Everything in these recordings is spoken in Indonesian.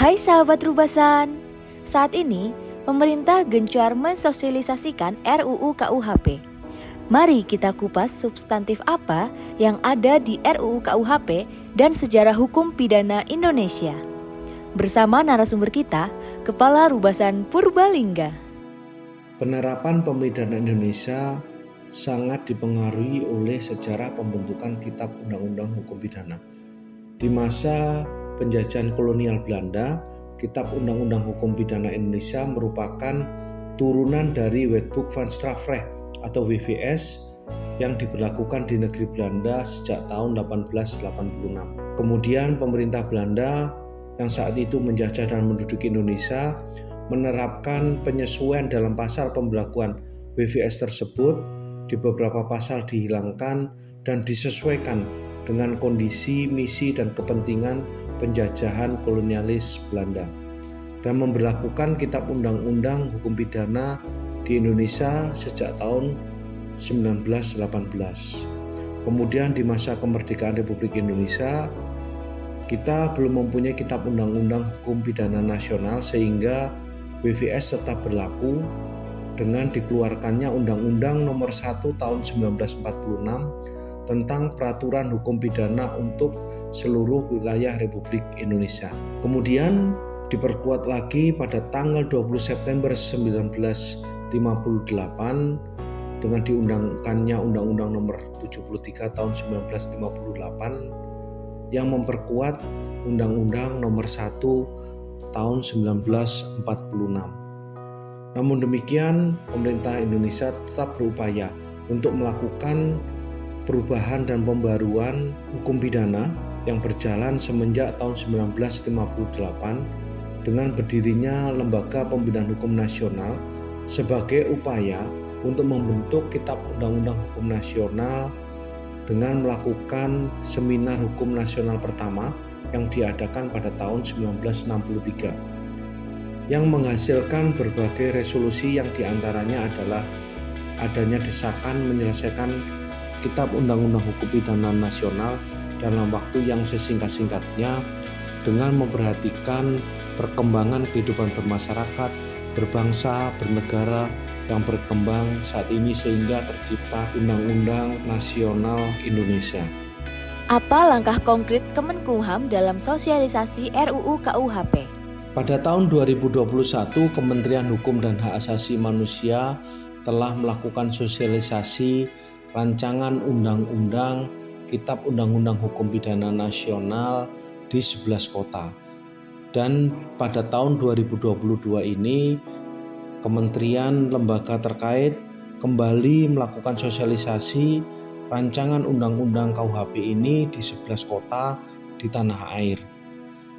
Hai sahabat Rubasan, saat ini pemerintah gencar mensosialisasikan RUU KUHP. Mari kita kupas substantif apa yang ada di RUU KUHP dan sejarah hukum pidana Indonesia. Bersama narasumber kita, Kepala Rubasan Purbalingga. Penerapan pemidanaan Indonesia sangat dipengaruhi oleh sejarah pembentukan Kitab Undang-Undang Hukum Pidana. Di masa penjajahan kolonial Belanda, Kitab Undang-Undang Hukum Pidana Indonesia merupakan turunan dari Wetboek van Strafrecht atau WVS yang diberlakukan di negeri Belanda sejak tahun 1886. Kemudian pemerintah Belanda yang saat itu menjajah dan menduduki Indonesia menerapkan penyesuaian dalam pasal pembelakuan WVS tersebut. Di beberapa pasal dihilangkan dan disesuaikan dengan kondisi, misi, dan kepentingan penjajahan kolonialis Belanda dan memberlakukan Kitab Undang-Undang Hukum Pidana di Indonesia sejak tahun 1918. Kemudian di masa kemerdekaan Republik Indonesia, kita belum mempunyai Kitab Undang-Undang Hukum Pidana Nasional sehingga WVS tetap berlaku dengan dikeluarkannya Undang-Undang Nomor 1 Tahun 1946 tentang Peraturan Hukum Pidana untuk seluruh wilayah Republik Indonesia. Kemudian diperkuat lagi pada tanggal 20 September 1958 dengan diundangkannya Undang-Undang Nomor 73 Tahun 1958 yang memperkuat Undang-Undang Nomor 1 Tahun 1946. Namun demikian, pemerintah Indonesia tetap berupaya untuk melakukan perubahan dan pembaruan hukum pidana yang berjalan semenjak tahun 1958 dengan berdirinya Lembaga Pembinaan Hukum Nasional sebagai upaya untuk membentuk Kitab Undang-Undang Hukum Nasional dengan melakukan Seminar Hukum Nasional pertama yang diadakan pada tahun 1963. Yang menghasilkan berbagai resolusi yang diantaranya adalah adanya desakan menyelesaikan Kitab Undang-Undang Hukum Pidana Nasional dalam waktu yang sesingkat-singkatnya dengan memperhatikan perkembangan kehidupan bermasyarakat, berbangsa, bernegara yang berkembang saat ini sehingga tercipta Undang-Undang Nasional Indonesia. Apa langkah konkret Kemenkumham dalam sosialisasi RUU KUHP? Pada tahun 2021, Kementerian Hukum dan Hak Asasi Manusia telah melakukan sosialisasi rancangan undang-undang Kitab Undang-Undang Hukum Pidana Nasional di 11 kota. Dan pada tahun 2022 ini, kementerian lembaga terkait kembali melakukan sosialisasi rancangan undang-undang KUHP ini di 11 kota di tanah air.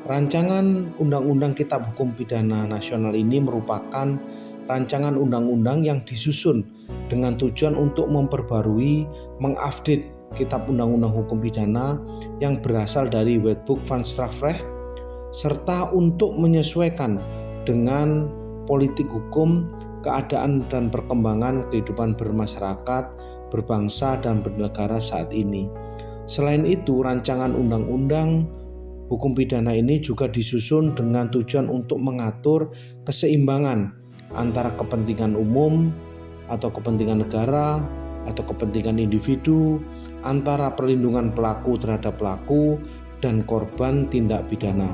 Rancangan Undang-Undang Kitab Hukum Pidana Nasional ini merupakan rancangan undang-undang yang disusun dengan tujuan untuk memperbarui, mengupdate Kitab Undang-Undang Hukum Pidana yang berasal dari Wetboek van Strafrecht serta untuk menyesuaikan dengan politik hukum, keadaan dan perkembangan kehidupan bermasyarakat, berbangsa dan bernegara saat ini. Selain itu, rancangan undang-undang hukum pidana ini juga disusun dengan tujuan untuk mengatur keseimbangan antara kepentingan umum atau kepentingan negara atau kepentingan individu, antara perlindungan pelaku terhadap pelaku dan korban tindak pidana,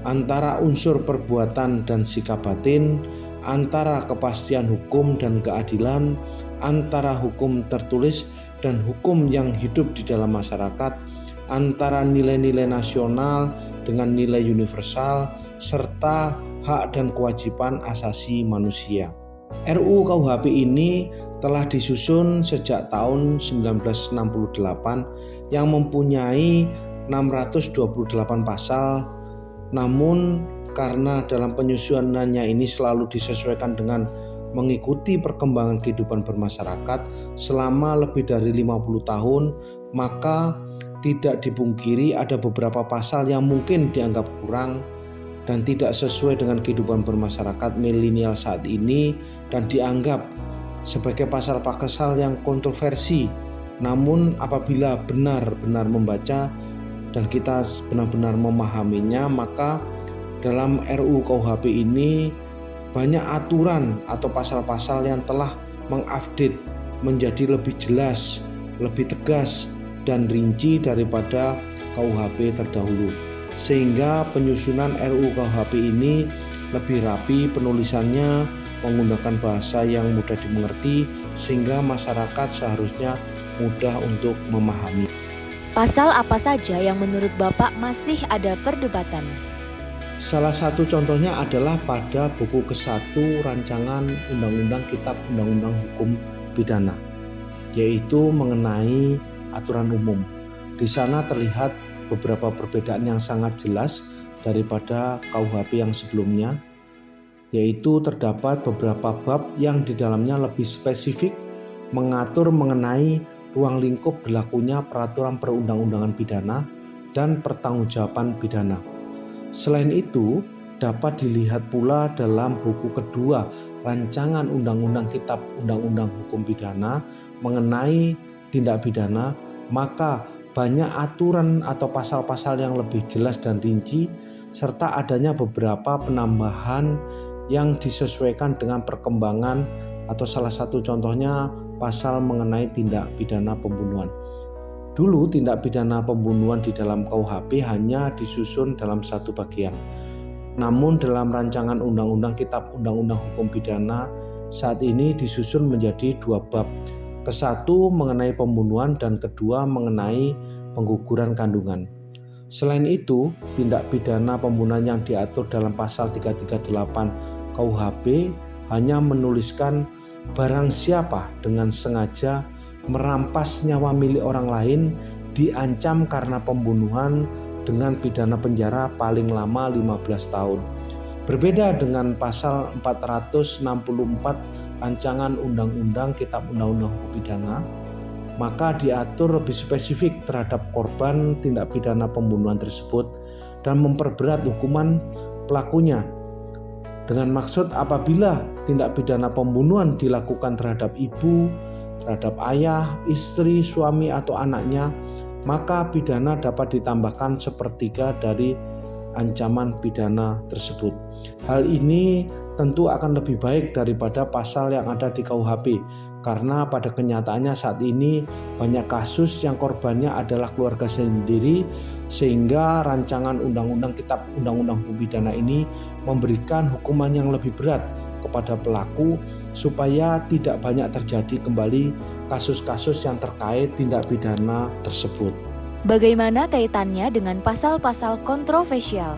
antara unsur perbuatan dan sikap batin, antara kepastian hukum dan keadilan, antara hukum tertulis dan hukum yang hidup di dalam masyarakat, antara nilai-nilai nasional dengan nilai universal, serta hak dan kewajiban asasi manusia. RUU KUHP ini telah disusun sejak tahun 1968 yang mempunyai 628 pasal. Namun karena dalam penyusunannya ini selalu disesuaikan dengan mengikuti perkembangan kehidupan bermasyarakat selama lebih dari 50 tahun, maka tidak dipungkiri ada beberapa pasal yang mungkin dianggap kurang dan tidak sesuai dengan kehidupan bermasyarakat milenial saat ini dan dianggap sebagai pasal-pasal yang kontroversi. Namun apabila benar-benar membaca dan kita benar-benar memahaminya, maka dalam RUU KUHP ini banyak aturan atau pasal-pasal yang telah mengupdate menjadi lebih jelas, lebih tegas dan rinci daripada KUHP terdahulu. Sehingga penyusunan RUU KUHP ini lebih rapi penulisannya, menggunakan bahasa yang mudah dimengerti sehingga masyarakat seharusnya mudah untuk memahami. Pasal apa saja yang menurut Bapak masih ada perdebatan? Salah satu contohnya adalah pada buku ke-1 rancangan Undang-Undang Kitab Undang-Undang Hukum Pidana, yaitu mengenai aturan umum. Di sana terlihat beberapa perbedaan yang sangat jelas daripada KUHP yang sebelumnya, yaitu terdapat beberapa bab yang di dalamnya lebih spesifik mengatur mengenai ruang lingkup berlakunya peraturan perundang-undangan pidana dan pertanggungjawaban pidana. Selain itu, dapat dilihat pula dalam buku kedua rancangan Undang-Undang Kitab Undang-Undang Hukum Pidana mengenai tindak pidana, maka banyak aturan atau pasal-pasal yang lebih jelas dan rinci, serta adanya beberapa penambahan yang disesuaikan dengan perkembangan, atau salah satu contohnya pasal mengenai tindak pidana pembunuhan. Dulu tindak pidana pembunuhan di dalam KUHP hanya disusun dalam satu bagian. Namun dalam rancangan Undang-Undang Kitab Undang-Undang Hukum Pidana saat ini disusun menjadi 2 bab. Ke-1 mengenai pembunuhan dan kedua mengenai pengguguran kandungan. Selain itu, tindak pidana pembunuhan yang diatur dalam pasal 338 KUHP hanya menuliskan barang siapa dengan sengaja merampas nyawa milik orang lain diancam karena pembunuhan dengan pidana penjara paling lama 15 tahun. Berbeda dengan pasal 464 rancangan Undang-Undang Kitab Undang-Undang Hukum Pidana, maka diatur lebih spesifik terhadap korban tindak pidana pembunuhan tersebut dan memperberat hukuman pelakunya. Dengan maksud apabila tindak pidana pembunuhan dilakukan terhadap ibu, terhadap ayah, istri, suami, atau anaknya, maka pidana dapat ditambahkan 1/3 dari ancaman pidana tersebut. Hal ini tentu akan lebih baik daripada pasal yang ada di KUHP, karena pada kenyataannya saat ini banyak kasus yang korbannya adalah keluarga sendiri, sehingga rancangan Undang-Undang Kitab Undang-Undang Hukum Pidana ini memberikan hukuman yang lebih berat kepada pelaku supaya tidak banyak terjadi kembali kasus-kasus yang terkait tindak pidana tersebut. Bagaimana kaitannya dengan pasal-pasal kontroversial?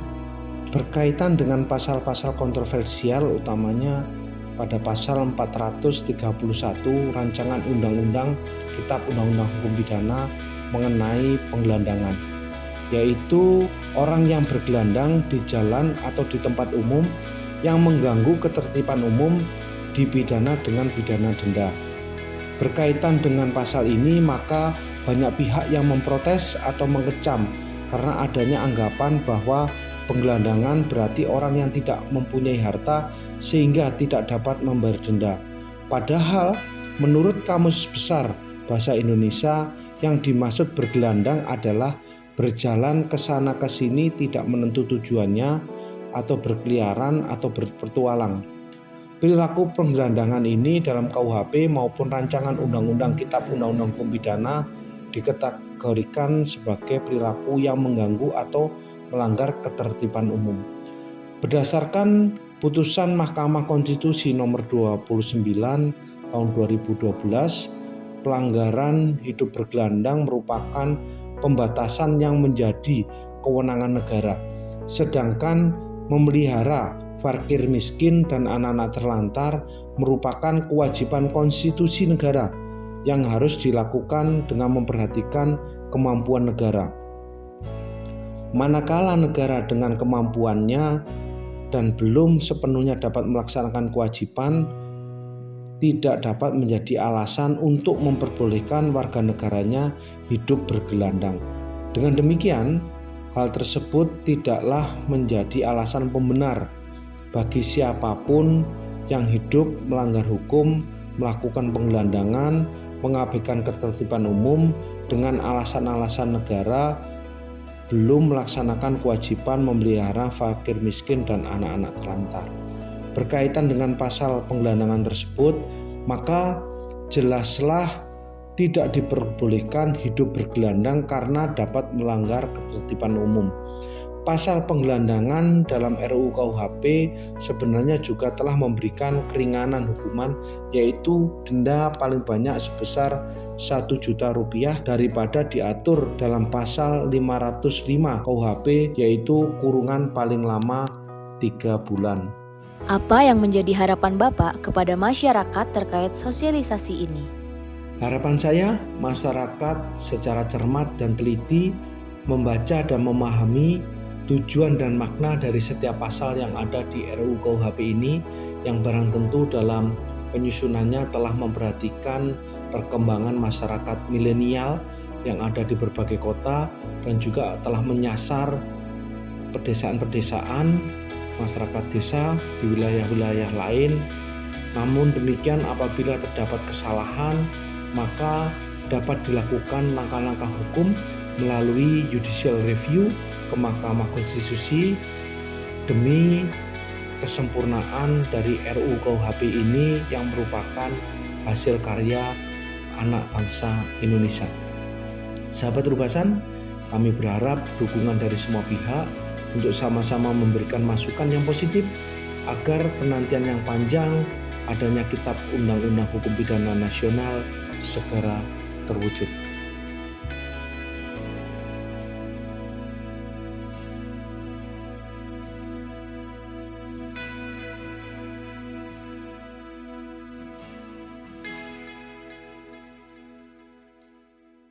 Berkaitan dengan pasal-pasal kontroversial utamanya pada pasal 431 rancangan Undang-Undang Kitab Undang-Undang Hukum Pidana mengenai penggelandangan, yaitu orang yang bergelandang di jalan atau di tempat umum yang mengganggu ketertiban umum dipidana dengan pidana denda. Berkaitan dengan pasal ini, maka banyak pihak yang memprotes atau mengecam karena adanya anggapan bahwa penggelandangan berarti orang yang tidak mempunyai harta sehingga tidak dapat membayar denda. Padahal menurut Kamus Besar Bahasa Indonesia, yang dimaksud bergelandang adalah berjalan ke sana ke sini tidak menentu tujuannya, atau berkeliaran atau berpetualang. Perilaku penggelandangan ini dalam KUHP maupun rancangan Undang-Undang Kitab Undang-Undang Hukum Pidana dikategorikan sebagai perilaku yang mengganggu atau melanggar ketertiban umum. Berdasarkan putusan Mahkamah Konstitusi nomor 29 tahun 2012, pelanggaran hidup bergelandang merupakan pembatasan yang menjadi kewenangan negara, sedangkan memelihara fakir miskin dan anak-anak terlantar merupakan kewajiban konstitusi negara yang harus dilakukan dengan memperhatikan kemampuan negara. Manakala negara dengan kemampuannya dan belum sepenuhnya dapat melaksanakan kewajiban, tidak dapat menjadi alasan untuk memperbolehkan warga negaranya hidup bergelandang. Dengan demikian, hal tersebut tidaklah menjadi alasan pembenar bagi siapapun yang hidup melanggar hukum, melakukan penggelandangan, mengabaikan ketertiban umum dengan alasan-alasan negara belum melaksanakan kewajiban memelihara fakir miskin dan anak-anak terlantar. Berkaitan dengan pasal penggelandangan tersebut, maka jelaslah tidak diperbolehkan hidup bergelandang karena dapat melanggar ketertiban umum. Pasal penggelandangan dalam RUU KUHP sebenarnya juga telah memberikan keringanan hukuman, yaitu denda paling banyak sebesar Rp1 juta daripada diatur dalam pasal 505 KUHP, yaitu kurungan paling lama 3 bulan. Apa yang menjadi harapan Bapak kepada masyarakat terkait sosialisasi ini? Harapan saya, masyarakat secara cermat dan teliti membaca dan memahami tujuan dan makna dari setiap pasal yang ada di RUU KUHP ini, yang barang tentu dalam penyusunannya telah memperhatikan perkembangan masyarakat milenial yang ada di berbagai kota dan juga telah menyasar pedesaan-pedesaan, masyarakat desa di wilayah-wilayah lain. Namun demikian, apabila terdapat kesalahan, maka dapat dilakukan langkah-langkah hukum melalui judicial review ke Mahkamah Konstitusi demi kesempurnaan dari RUU KUHP ini yang merupakan hasil karya anak bangsa Indonesia. Sahabat Rubasan, kami berharap dukungan dari semua pihak untuk sama-sama memberikan masukan yang positif agar penantian yang panjang adanya Kitab Undang-Undang Hukum Pidana Nasional segera terwujud.